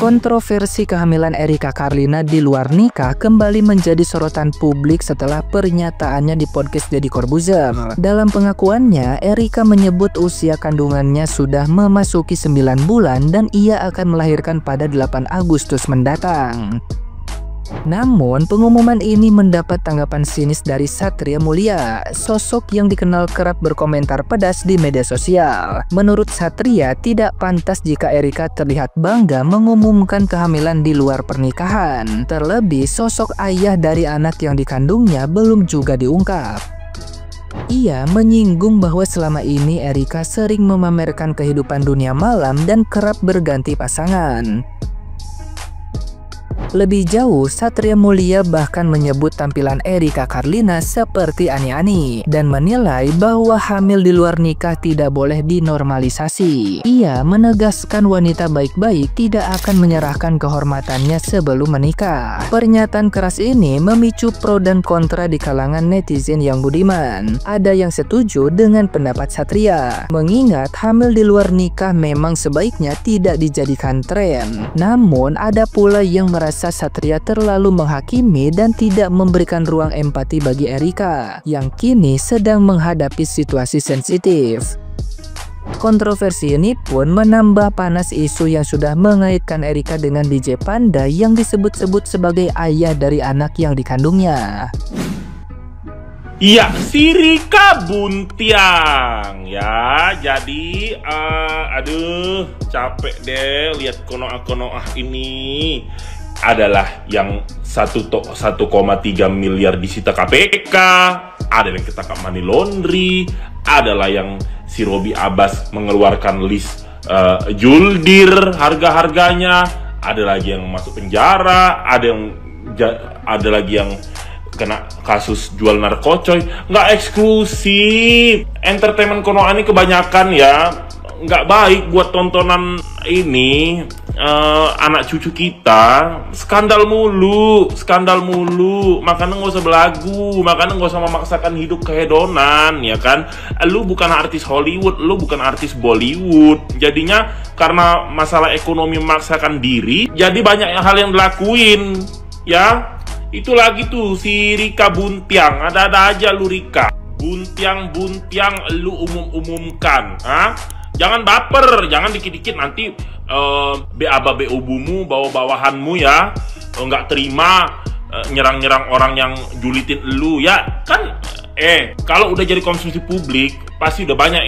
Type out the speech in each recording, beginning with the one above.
Kontroversi kehamilan Erika Carlina di luar nikah kembali menjadi sorotan publik setelah pernyataannya di podcast Deddy Corbuzier. Dalam pengakuannya, Erika menyebut usia kandungannya sudah memasuki 9 bulan dan ia akan melahirkan pada 8 Agustus mendatang. Namun, pengumuman ini mendapat tanggapan sinis dari Satria Mulia, sosok yang dikenal kerap berkomentar pedas di media sosial. Menurut Satria, tidak pantas jika Erika terlihat bangga mengumumkan kehamilan di luar pernikahan. Terlebih, sosok ayah dari anak yang dikandungnya belum juga diungkap. Ia menyinggung bahwa selama ini Erika sering memamerkan kehidupan dunia malam dan kerap berganti pasangan. Lebih jauh, Satria Mulia bahkan menyebut tampilan Erika Carlina seperti ani-ani dan menilai bahwa hamil di luar nikah tidak boleh dinormalisasi. Ia menegaskan wanita baik-baik tidak akan menyerahkan kehormatannya sebelum menikah. Pernyataan keras ini memicu pro dan kontra di kalangan netizen yang budiman. Ada yang setuju dengan pendapat Satria, mengingat hamil di luar nikah memang sebaiknya tidak dijadikan tren. Namun, ada pula yang merasa Satria terlalu menghakimi dan tidak memberikan ruang empati bagi Erika yang kini sedang menghadapi situasi sensitif. Kontroversi ini pun menambah panas isu yang sudah mengaitkan Erika dengan DJ Panda yang disebut-sebut sebagai ayah dari anak yang dikandungnya. Iya, si Rika Buntiang ya. Jadi aduh, capek deh lihat konoah-konoah ini. Adalah yang 1,3 miliar disita KPK, ada yang ketangkap money laundry, adalah yang si Robby Abbas mengeluarkan list juldir harga-harganya, ada lagi yang masuk penjara, ada lagi yang kena kasus jual narkocoy. Nggak eksklusif, entertainment konoha ini kebanyakan ya nggak baik buat tontonan ini. Anak cucu kita skandal mulu, makanya nggak usah belagu, makanya nggak usah memaksakan hidup kehedonan, ya kan? Lu bukan artis Hollywood, lu bukan artis Bollywood, jadinya karena masalah ekonomi memaksakan diri, jadi banyak hal yang dilakuin, ya. Itu lagi tuh si Rika Buntiang, ada-ada aja lu Rika Buntiang lu umumkan, Jangan baper, jangan dikit-dikit nanti BABA-BUBumu, bawa-bawahanmu ya nggak terima nyerang-nyerang orang yang julitin lu ya kan. Kalau udah jadi konsumsi publik pasti udah banyak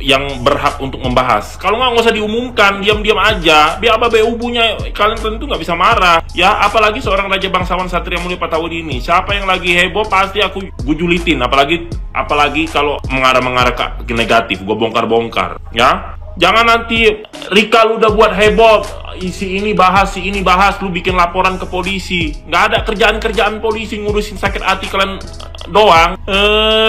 yang berhak untuk membahas. Kalau nggak usah diumumkan, diam-diam aja. BABA-BUBunya kalian tentu nggak bisa marah ya, apalagi seorang raja bangsawan Satria Mulia Patawudi ini. Siapa yang lagi heboh pasti gue julitin, apalagi kalau mengarah ke negatif, gue bongkar ya. Jangan nanti Rika lu udah buat heboh, si ini bahas, lu bikin laporan ke polisi. Nggak ada kerjaan polisi ngurusin sakit hati kalian doang.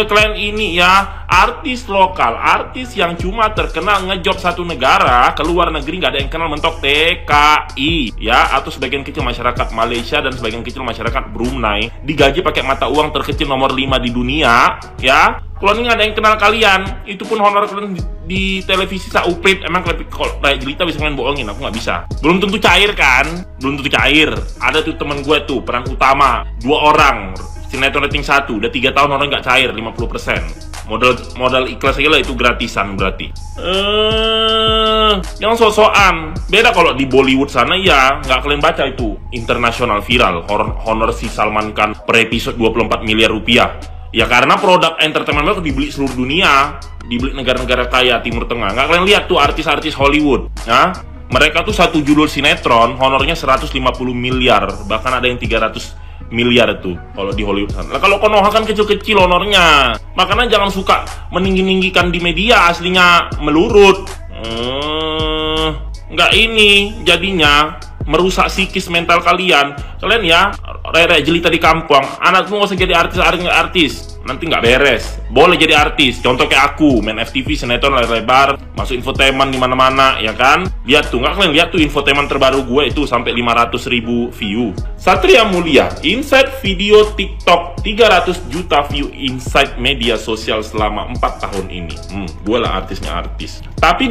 Kalian ini ya artis lokal, artis yang cuma terkenal ngejob satu negara, ke luar negeri nggak ada yang kenal, mentok TKI ya, atau sebagian kecil masyarakat Malaysia dan sebagian kecil masyarakat Brunei digaji pakai mata uang terkecil nomor 5 di dunia ya. Kalau ini nggak ada yang kenal kalian, itu pun honor kalian di televisi sauprit. Emang kalau kayak Jelita bisa main bohongin, aku nggak bisa. Belum tentu cair kan? Belum tentu cair. Ada tuh temen gue tuh, peran utama 2 orang, sinetron rating 1, udah 3 tahun orang nggak cair, 50%. Modal ikhlas aja lah, itu gratisan berarti. Yang sosokan. Beda kalau di Bollywood sana ya, nggak kalian baca itu. Internasional viral, honor si Salman Khan per episode 24 miliar rupiah. Ya karena produk entertainment mereka dibeli seluruh dunia, dibeli negara-negara kaya Timur Tengah. Nggak kalian lihat tuh artis-artis Hollywood, ya? Mereka tuh satu judul sinetron, honornya 150 miliar, bahkan ada yang 300 miliar tuh kalau di Hollywood sana. Nah, kalau konoha kan kecil-kecil honornya, makanya jangan suka meninggi-ninggikan di media, aslinya melurut. Nggak ini jadinya merusak psikis mental kalian ya. Rere Jelita di kampung, anakmu nggak usah jadi artis. nanti nggak beres. Boleh jadi artis, contoh kayak aku, main FTV, sinetron, layar lebar, masuk infotainment di mana-mana, ya kan? Lihat tuh, nggak kalian lihat tuh infotainment terbaru gue itu sampai 500.000 view. Satria Mulia, inside video TikTok 300 juta view inside media sosial selama 4 tahun ini. Gue lah artisnya artis. Tapi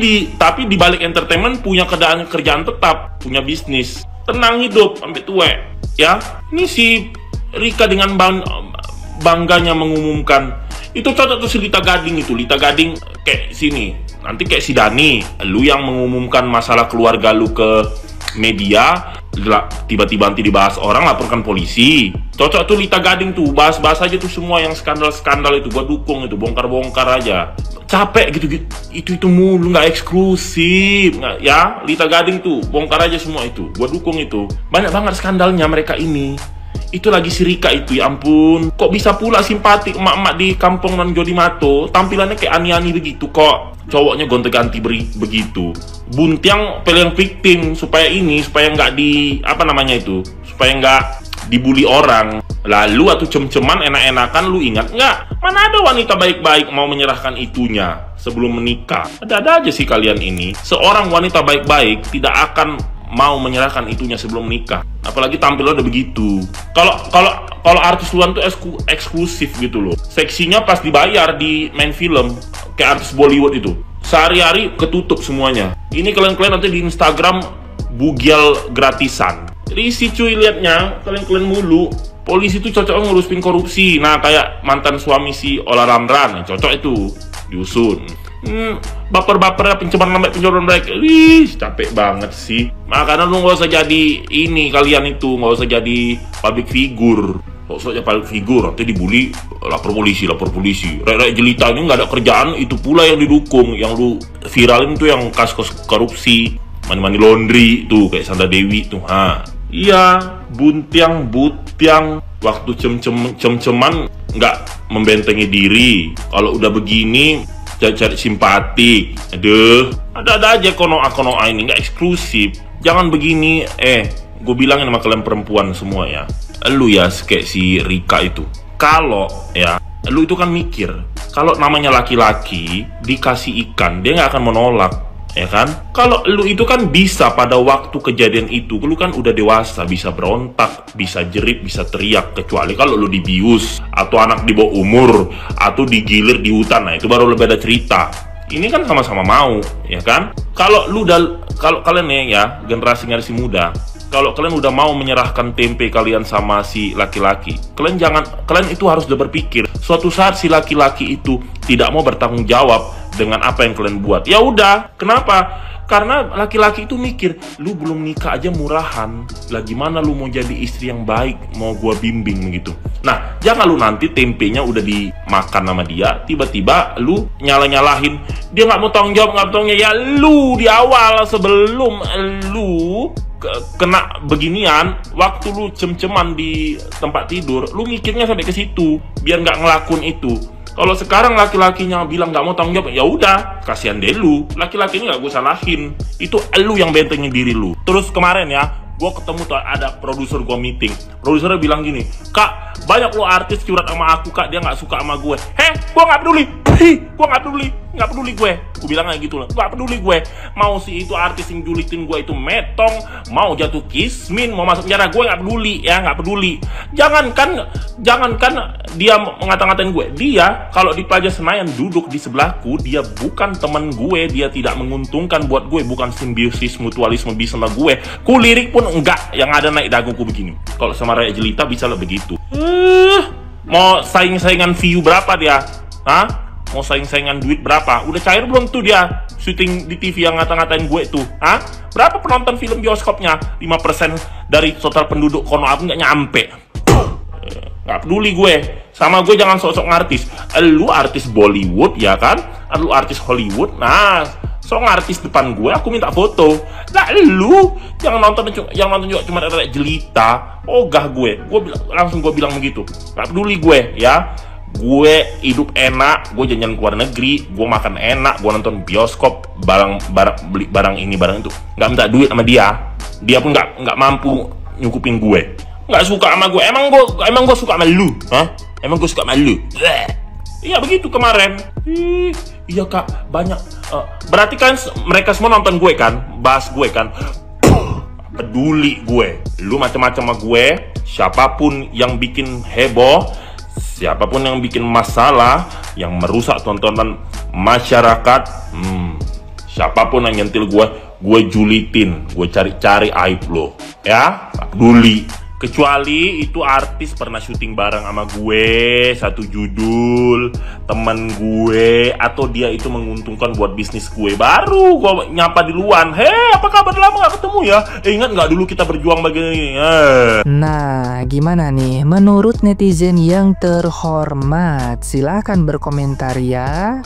di balik entertainment punya kerjaan tetap, punya bisnis, tenang hidup sampai tua. Ya, ini si Rika dengan bangganya mengumumkan itu cocok tuh si Lita Gading itu. Lita Gading kayak sini, nanti kayak si Dani, lu yang mengumumkan masalah keluarga lu ke media, tiba-tiba nanti dibahas orang, laporkan polisi. Cocok tuh Lita Gading tuh, bahas-bahas aja tuh semua yang skandal-skandal itu, gua dukung itu, bongkar-bongkar aja. Capek gitu, itu mulu, nggak eksklusif, nggak, ya. Lita Gading tuh, bongkar aja semua itu, gua dukung itu. Banyak banget skandalnya mereka ini. Itu lagi si Rika itu, ya ampun. Kok bisa pula simpatik emak-emak di kampung non Jodimato, tampilannya kayak ani-ani begitu kok. Cowoknya gonta-ganti begitu. Buntiang pilih victim supaya nggak supaya nggak dibully orang. Lalu atau cem-ceman enak-enakan, lu ingat nggak? Mana ada wanita baik-baik mau menyerahkan itunya sebelum menikah? Ada aja sih kalian ini. Seorang wanita baik-baik tidak akan mau menyerahkan itunya sebelum menikah, apalagi tampilnya udah begitu. Kalau artis luar tuh eksklusif gitu loh. Seksinya pas dibayar di main film, kayak artis Bollywood itu. Sehari-hari ketutup semuanya. Ini kalian nanti di Instagram bugial gratisan. Risi cuy liatnya, kalian mulu. Polisi tuh cocok ngurusin korupsi. Nah, kayak mantan suami si Ola Ramlan, cocok itu diusun. Baper-baper pencemaran mereka. Capek banget sih. Makanya lu nggak usah jadi kalian itu nggak usah jadi public figure. Nggak usah jadi public figure, nanti dibully, lapor polisi. Rek jelita ini nggak ada kerjaan, itu pula yang didukung. Yang lu viralin tuh yang kasus korupsi, money laundry tuh kayak Sandra Dewi tuh. Iya, butiang waktu cem-ceman nggak membentengi diri. Kalau udah begini cari simpatik. Aduh, ada aja konoa ini, nggak eksklusif. Jangan begini. Gue bilangin sama kalian perempuan semua ya. Lu ya kayak si Rika itu. Kalau ya, lu itu kan mikir, kalau namanya laki-laki dikasih ikan, dia nggak akan menolak, ya kan? Kalau lu itu kan bisa pada waktu kejadian itu, lu kan udah dewasa, bisa berontak, bisa jerit, bisa teriak. Kecuali kalau lu dibius, atau anak di bawah umur, atau digilir di hutan, nah itu baru lebih ada cerita. Ini kan sama-sama mau, ya kan? Kalau kalian ya generasi muda, kalau kalian udah mau menyerahkan tempe kalian sama si laki-laki, kalian itu harus udah berpikir, suatu saat si laki-laki itu tidak mau bertanggung jawab dengan apa yang kalian buat. Ya udah, kenapa? Karena laki-laki itu mikir, lu belum nikah aja murahan, lah gimana lu mau jadi istri yang baik, mau gua bimbing gitu. Nah, jangan lu nanti tempenya udah dimakan sama dia, tiba-tiba lu nyalahin, dia nggak mau tanggung jawab, ya lu di awal sebelum lu kena beginian, waktu lu cem-ceman di tempat tidur, lu mikirnya sampai ke situ, biar nggak ngelakuin itu. Kalau sekarang laki-lakinya bilang nggak mau tanggung jawab, ya udah, kasihan deh lu. Laki-lakinya nggak gue salahin, itu lu yang bentengin diri lu. Terus kemarin ya, gue ketemu tuh ada produser gue meeting. Produsernya bilang gini, Kak, banyak lo artis curhat sama aku, Kak, dia nggak suka sama gue. Gue nggak peduli. Gue nggak peduli gue. Gue bilang kayak gitu lah, nggak peduli gue. Mau si itu artis yang julitin gue itu metong, mau jatuh kismin, mau masuk penjara, gue nggak peduli, ya nggak peduli. Jangankan dia ngata-ngatain gue, dia kalau di Plaza Senayan duduk di sebelahku, dia bukan temen gue, dia tidak menguntungkan buat gue, bukan simbiosis mutualisme bisa sama gue. Kulirik pun enggak, yang ada naik daguku begini. Kalau sama Raya Jelita bisa lah begitu. Mau saing-saingan view berapa dia? Mau saing-saingan duit berapa? Udah cair belum tuh dia syuting di TV yang ngata-ngatain gue tuh? Berapa penonton film bioskopnya? 5% dari total penduduk kono aku nggak nyampe. Nggak peduli gue. Sama gue jangan sok-sok ngartis. Lu artis Bollywood ya kan? Lu artis Hollywood. Nah, sok ngartis depan gue, aku minta foto. Nah, lu yang nonton juga cuma ada Jelita. Ogah gue langsung bilang begitu. Nggak peduli gue ya. Gue hidup enak, gue jajan ke luar negeri, gue makan enak, gue nonton bioskop, beli barang ini barang itu, nggak minta duit sama dia pun nggak mampu nyukupin gue, nggak suka sama gue. Emang gue suka sama lu, Emang gue suka malu? Iya begitu kemarin. Iya kak, banyak. Berarti kan mereka semua nonton gue kan, bahas gue kan. Peduli gue. Lu macam-macam sama gue. Siapapun yang bikin heboh, siapapun yang bikin masalah, yang merusak tontonan masyarakat, siapapun yang nyentil gue julitin, gue cari-cari aib lo, ya, tak peduli. Kecuali itu artis pernah syuting bareng sama gue, satu judul, temen gue, atau dia itu menguntungkan buat bisnis gue, baru gue nyapa di luar. Hei, apa kabar, lama gak ketemu ya? Ingat gak dulu kita berjuang begini? Nah, gimana nih menurut netizen yang terhormat? Silahkan berkomentar ya.